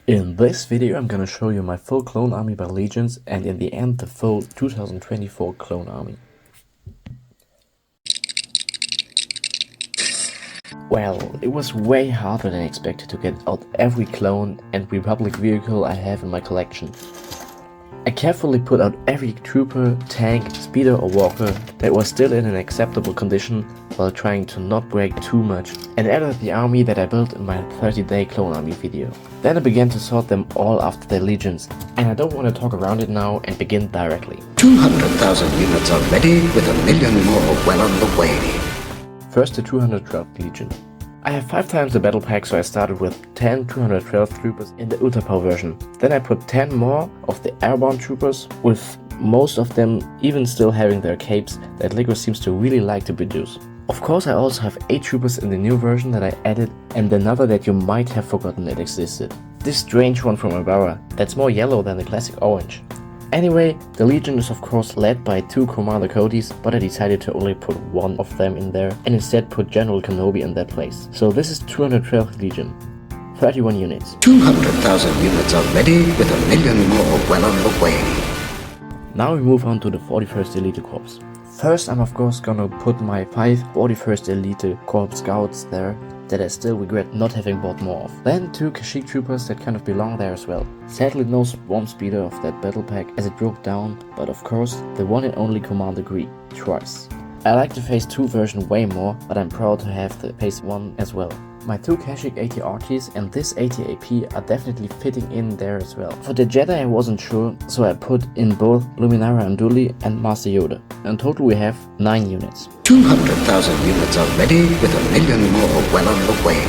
In this video I'm gonna show you my full clone army by legions and in the end the full 2024 clone army. Well, it was way harder than expected to get out every clone and Republic vehicle I have in my collection. I carefully put out every trooper, tank, speeder or walker that was still in an acceptable condition while trying to not break too much, and added the army that I built in my 30-day clone army video. Then I began to sort them all after their legions, and I don't want to talk around it now and begin directly. 200,000 units are ready with 1 million more well on the way. First the 212th Legion. I have 5 times the battle pack, so I started with 10 212 troopers in the Ultra Power version. Then I put 10 more of the airborne troopers, with most of them even still having their capes that LEGO seems to really like to produce. Of course I also have 8 troopers in the new version that I added, and another that you might have forgotten it existed. This strange one from Ibarra that's more yellow than the classic orange. Anyway, the Legion is of course led by 2 Commander Codys, but I decided to only put 1 of them in there and instead put General Kenobi in that place. So this is 212th Legion. 31 units. 200,000 units are ready with 1 million more well on the way. Now we move on to the 41st Elite Corps. First I'm of course gonna put my 5 41st Elite Corps Scouts there that I still regret not having bought more of. Then 2 Kashyyyk troopers that kind of belong there as well. Sadly no Swarm Speeder of that battle pack as it broke down, but of course the one and only Commander Gree, twice. I like the Phase 2 version way more, but I'm proud to have the Phase 1 as well. My 2 Kashyyyk AT Archies and this AT AP are definitely fitting in there as well. For the Jedi I wasn't sure, so I put in both Luminara Unduli and Master Yoda. In total we have 9 units. 200,000 units are ready with 1 million more well on the way.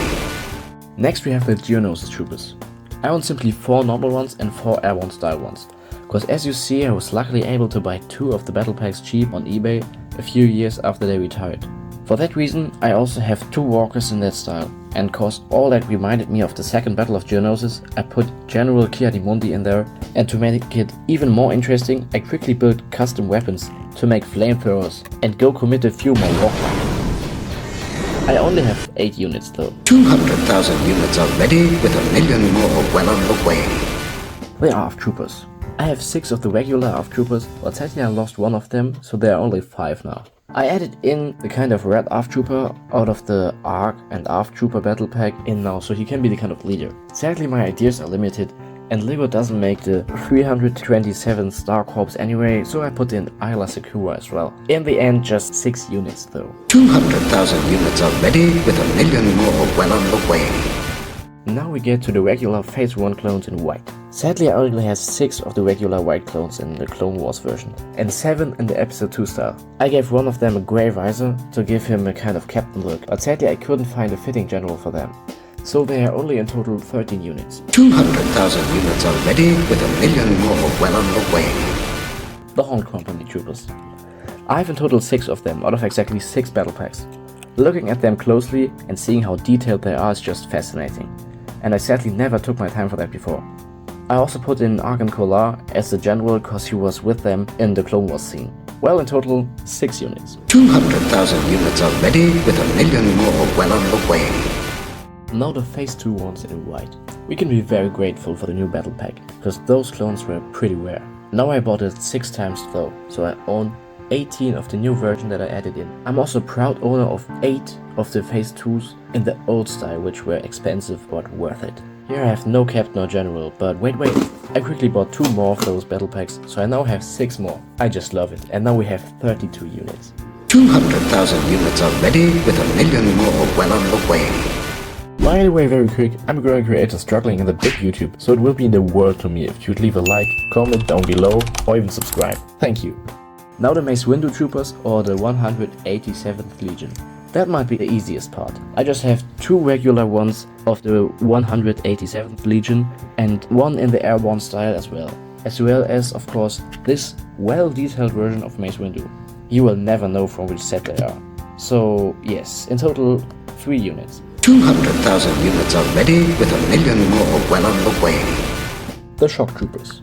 Next we have the Geonosis troopers. I own simply 4 normal ones and 4 airborne style ones. Cause as you see I was luckily able to buy 2 of the battle packs cheap on eBay a few years after they retired. For that reason I also have 2 walkers in that style, and cause all that reminded me of the second battle of Geonosis, I put General Ki-Adi-Mundi in there, and to make it even more interesting I quickly built custom weapons to make flamethrowers and go commit a few more walkers. I only have 8 units though. 200,000 units are ready with 1 million more well on the way. The ARF troopers. I have 6 of the regular ARF troopers, but sadly I lost 1 of them, so there are only 5 now. I added in the kind of red ARF trooper out of the ARC and ARF trooper battle pack in now, so he can be the kind of leader. Sadly my ideas are limited and LEGO doesn't make the 327 Star Corps anyway, so I put in Ayla Secura as well. In the end just 6 units though. 200,000 units are ready with 1 million more well on the way. Now we get to the regular Phase 1 clones in white. Sadly I only have 6 of the regular white clones in the Clone Wars version, and 7 in the Episode 2 style. I gave one of them a grey visor to give him a kind of captain look, but sadly I couldn't find a fitting general for them. So they are only in total 13 units. 200,000 units are ready with 1 million more well on the way. The Horn Company troopers. I have in total 6 of them out of exactly 6 battle packs. Looking at them closely and seeing how detailed they are is just fascinating, and I sadly never took my time for that before. I also put in Argan Kolar as the general cause he was with them in the Clone Wars scene. Well, in total 6 units. 200,000 units are ready with 1 million more well on the way. Now the Phase 2 ones in white. We can be very grateful for the new battle pack, because those clones were pretty rare. Now I bought it 6 times though, so I own 18 of the new version that I added in. I'm also proud owner of 8 of the Phase 2s in the old style, which were expensive but worth it. Here I have no captain or general, but wait, I quickly bought 2 more of those battle packs, so I now have 6 more. I just love it, and now we have 32 units. 200,000 units are ready with 1 million more well on the way. By the way, very quick, I'm a growing creator struggling in the big YouTube, so it will be the world to me if you'd leave a like, comment down below, or even subscribe. Thank you. Now the Mace Windu troopers or the 187th Legion. That might be the easiest part. I just have 2 regular ones of the 187th Legion and 1 in the airborne style as well as of course this well-detailed version of Mace Windu. You will never know from which set they are. So yes, in total 3 units. 200,000 units are ready with 1 million more well on the way. The Shock Troopers.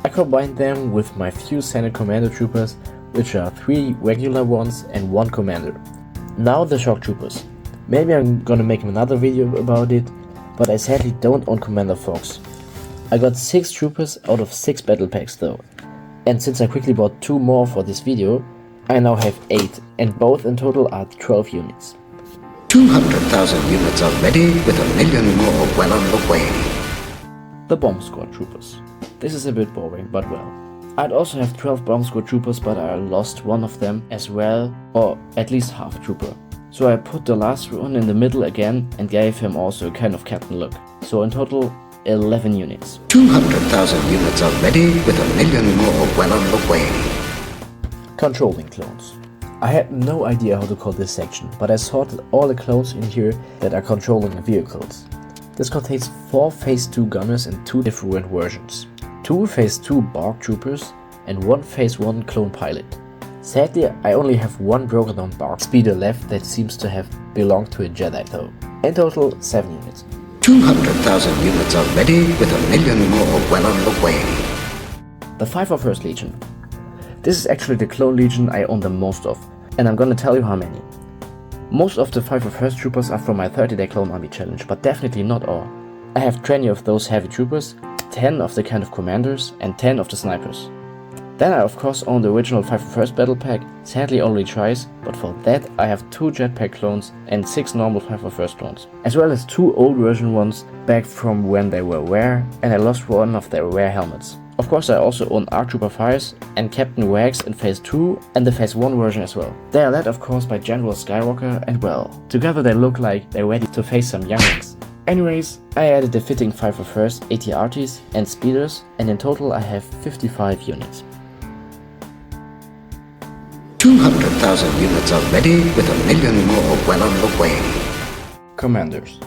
I combined them with my few Senate Commander Troopers, which are 3 regular ones and 1 Commander. Now the Shock Troopers. Maybe I'm gonna make another video about it, but I sadly don't own Commander Fox. I got 6 troopers out of 6 battle packs though, and since I quickly bought 2 more for this video, I now have 8, and both in total are 12 units. 200,000 units are ready, with 1 million more well on the way. The Bomb Squad Troopers. This is a bit boring, but well. I'd also have 12 Bomb Squad Troopers, but I lost one of them as well, or at least half a trooper. So I put the last one in the middle again and gave him also a kind of captain look. So in total, 11 units. 200,000 units are ready, with 1 million more well on the way. Controlling clones. I had no idea how to call this section, but I sorted all the clones in here that are controlling the vehicles. This contains 4 Phase 2 gunners in 2 different versions. 2 Phase 2 Bark Troopers and 1 Phase 1 clone pilot. Sadly, I only have 1 broken down Bark speeder left that seems to have belonged to a Jedi though. In total, 7 units. 200,000 units are ready, with 1 million more well on the way. The 501st Legion. This is actually the clone legion I own the most of, and I'm gonna tell you how many. Most of the 501st troopers are from my 30-day clone army challenge, but definitely not all. I have 20 of those heavy troopers, 10 of the kind of commanders, and 10 of the snipers. Then I of course own the original 501st battle pack, sadly only twice, but for that I have 2 jetpack clones and 6 normal 501st clones, as well as 2 old version ones back from when they were rare, and I lost one of their rare helmets. Of course I also own ARC Trooper Fires and Captain Wags in Phase 2 and the Phase 1 version as well. They are led of course by General Skywalker, and well, together they look like they're ready to face some younglings. Anyways, I added the fitting 501st AT-RTs and speeders, and in total I have 55 units. 200,000 units are ready, with 1 million more well on the way. Commanders.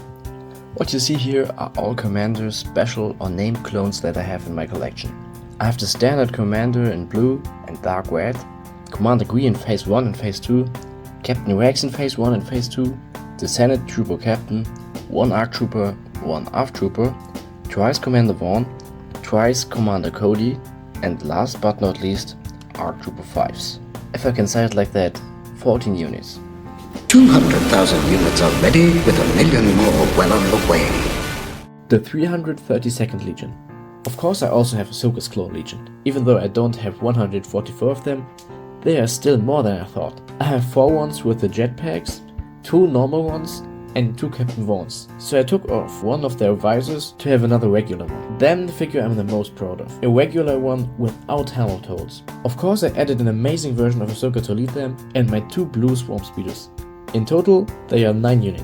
What you see here are all commanders, special or named clones that I have in my collection. I have the standard commander in blue and dark red, Commander Gree in Phase 1 and Phase 2, Captain Wags in Phase 1 and Phase 2, the Senate Trooper Captain, 1 ARC Trooper, 1 ARF Trooper, twice Commander Vaughn, twice Commander Cody, and last but not least, ARC Trooper 5s. If I can say it like that, 14 units. 200,000 units are ready, with 1 million more well on the way. The 332nd Legion. Of course I also have Ahsoka's Clone Legion. Even though I don't have 144 of them, they are still more than I thought. I have 4 ones with the jetpacks, 2 normal ones, and 2 Captain Vaughns. So I took off one of their visors to have another regular one. Then the figure I'm the most proud of. A regular one without helmet holes. Of course I added an amazing version of Ahsoka to lead them, and my 2 blue swarm speeders. In total, they are 9 units.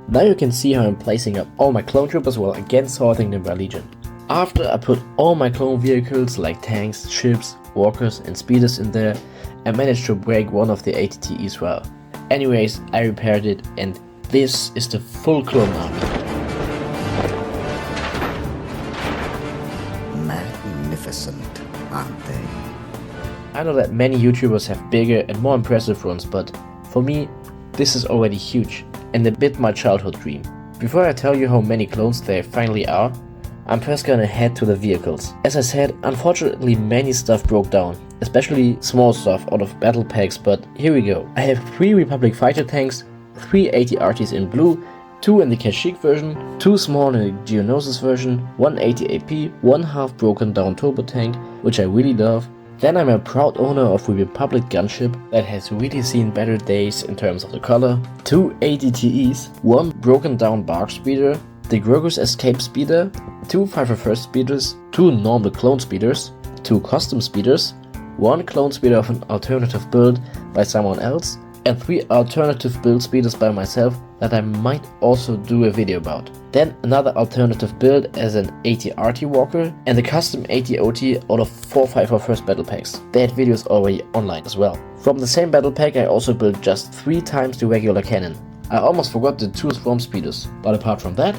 Now you can see how I'm placing up all my clone troopers while again sorting them by legion. After I put all my clone vehicles like tanks, ships, walkers and speeders in there, I managed to break one of the AT-TEs well. Anyways, I repaired it, and this is the full clone army. Magnificent, aren't they? I know that many YouTubers have bigger and more impressive runs, but for me, this is already huge and a bit my childhood dream. Before I tell you how many clones there finally are, I'm first gonna head to the vehicles. As I said, unfortunately many stuff broke down, especially small stuff out of battle packs, but here we go. I have 3 Republic fighter tanks, 3 AT-RTs in blue, 2 in the Kashyyyk version, 2 small in the Geonosis version, 1 AT-AP, 1 half broken down turbo tank, which I really love. Then I'm a proud owner of a Republic gunship that has really seen better days in terms of the color, 2 AT-TEs, 1 broken down bark speeder, the Grogu's Escape speeder, 2 501st speeders, 2 normal clone speeders, 2 custom speeders, 1 clone speeder of an alternative build by someone else, and 3 alternative build speeders by myself that I might also do a video about. Then another alternative build as an AT-RT walker and a custom AT-OT out of 4 501st battle packs. That video is already online as well. From the same battle pack I also built just 3 times the regular cannon. I almost forgot the 2 swarm speeders, but apart from that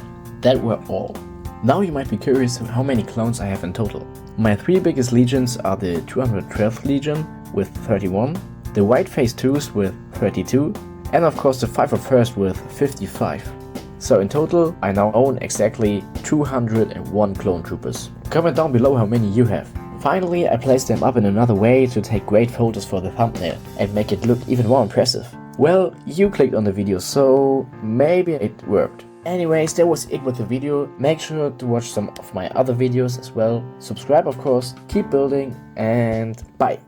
were all. Now you might be curious how many clones I have in total. My 3 biggest legions are the 212th Legion with 31, the White Phase 2s with 32, and of course the 501st with 55. So in total, I now own exactly 201 clone troopers. Comment down below how many you have. Finally, I placed them up in another way to take great photos for the thumbnail and make it look even more impressive. Well, you clicked on the video, so maybe it worked. Anyways, that was it with the video. Make sure to watch some of my other videos as well. Subscribe, of course. Keep building, and bye.